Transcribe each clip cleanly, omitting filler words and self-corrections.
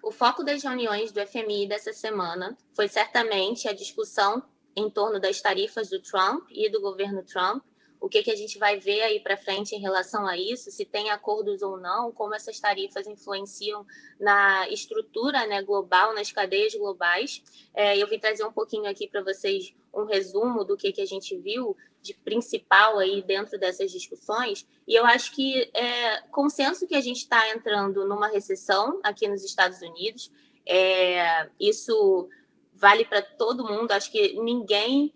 O foco das reuniões do FMI dessa semana foi certamente a discussão em torno das tarifas do Trump e do governo Trump. O que a gente vai ver aí para frente em relação a isso, se tem acordos ou não, como essas tarifas influenciam na estrutura, né, global, nas cadeias globais. Eu vim trazer um pouquinho aqui para vocês um resumo do que a gente viu de principal aí dentro dessas discussões. E eu acho que é consenso que a gente está entrando numa recessão aqui nos Estados Unidos. Isso vale para todo mundo. Acho que ninguém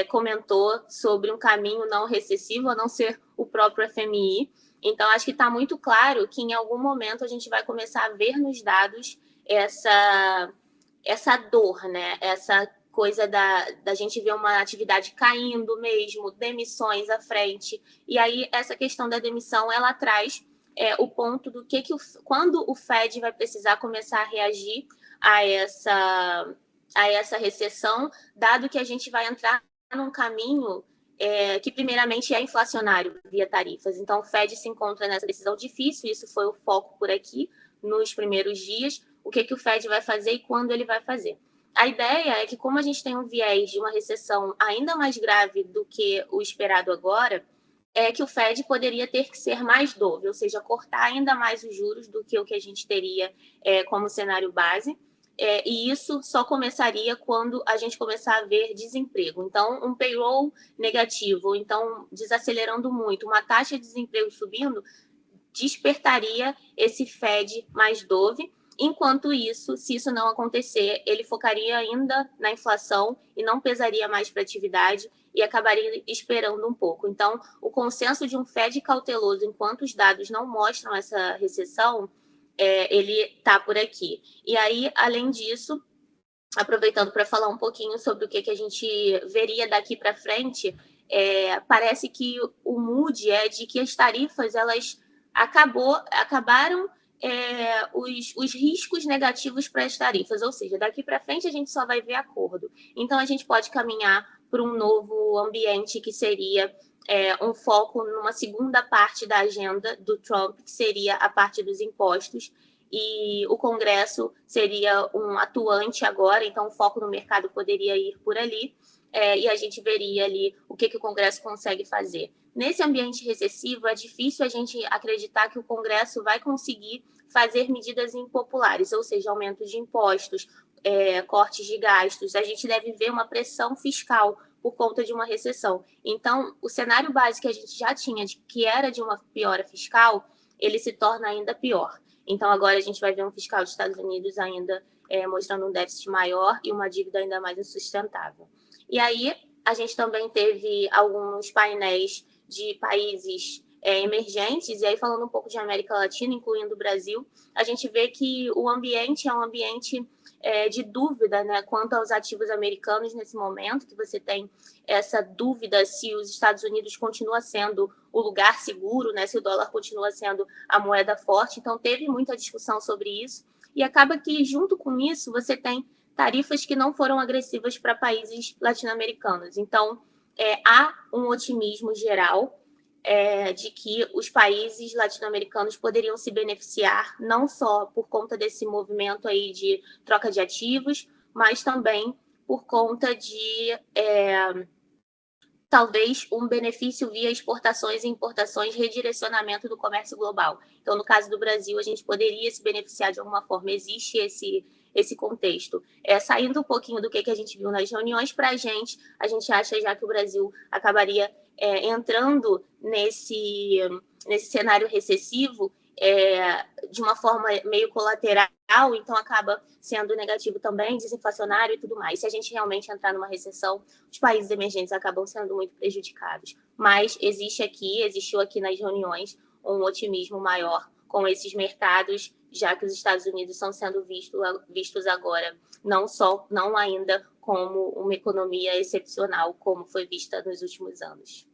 comentou sobre um caminho não recessivo, a não ser o próprio FMI. Então, acho que está muito claro que em algum momento a gente vai começar a ver nos dados essa dor, né? Essa coisa da gente ver uma atividade caindo mesmo, demissões à frente. E aí, essa questão da demissão, ela traz o ponto do quando o Fed vai precisar começar a reagir a essa recessão, dado que a gente vai entrar num caminho que primeiramente é inflacionário via tarifas. Então, o Fed se encontra nessa decisão difícil, isso foi o foco por aqui nos primeiros dias, o que o Fed vai fazer e quando ele vai fazer. A ideia é que, como a gente tem um viés de uma recessão ainda mais grave do que o esperado agora, é que o Fed poderia ter que ser mais dove, ou seja, cortar ainda mais os juros do que o que a gente teria como cenário base. E isso só começaria quando a gente começar a ver desemprego. Então, um payroll negativo, ou então desacelerando muito, uma taxa de desemprego subindo, despertaria esse Fed mais dove. Enquanto isso, se isso não acontecer, ele focaria ainda na inflação e não pesaria mais para a atividade e acabaria esperando um pouco. Então, o consenso de um Fed cauteloso, enquanto os dados não mostram essa recessão, ele está por aqui. E aí, além disso, aproveitando para falar um pouquinho sobre o que a gente veria daqui para frente, parece que o mood é de que as tarifas elas acabaram os riscos negativos para as tarifas, ou seja, daqui para frente a gente só vai ver acordo. Então a gente pode caminhar para um novo ambiente que seria um foco numa segunda parte da agenda do Trump, que seria a parte dos impostos, e o Congresso seria um atuante agora, então o foco no mercado poderia ir por ali, e a gente veria ali o que o Congresso consegue fazer. Nesse ambiente recessivo, é difícil a gente acreditar que o Congresso vai conseguir fazer medidas impopulares, ou seja, aumento de impostos, cortes de gastos. A gente deve ver uma pressão fiscal por conta de uma recessão. Então, o cenário base que a gente já tinha, que era de uma piora fiscal, ele se torna ainda pior. Então, agora a gente vai ver um fiscal dos Estados Unidos ainda mostrando um déficit maior e uma dívida ainda mais insustentável. E aí, a gente também teve alguns painéis de países emergentes, e aí falando um pouco de América Latina, incluindo o Brasil, a gente vê que o ambiente é um ambiente de dúvida, né, quanto aos ativos americanos nesse momento, que você tem essa dúvida se os Estados Unidos continua sendo o lugar seguro, né, se o dólar continua sendo a moeda forte. Então, teve muita discussão sobre isso, e acaba que, junto com isso, você tem tarifas que não foram agressivas para países latino-americanos. Então, há um otimismo geral de que os países latino-americanos poderiam se beneficiar não só por conta desse movimento aí de troca de ativos, mas também por conta de talvez um benefício via exportações e importações, redirecionamento do comércio global. Então, no caso do Brasil, a gente poderia se beneficiar de alguma forma, existe esse contexto. Saindo um pouquinho do que a gente viu nas reuniões, para a gente acha já que o Brasil acabaria entrando nesse cenário recessivo de uma forma meio colateral, então acaba sendo negativo também, desinflacionário e tudo mais. Se a gente realmente entrar numa recessão, os países emergentes acabam sendo muito prejudicados. Mas existiu aqui nas reuniões um otimismo maior com esses mercados, já que os Estados Unidos estão sendo vistos agora não ainda como uma economia excepcional, como foi vista nos últimos anos.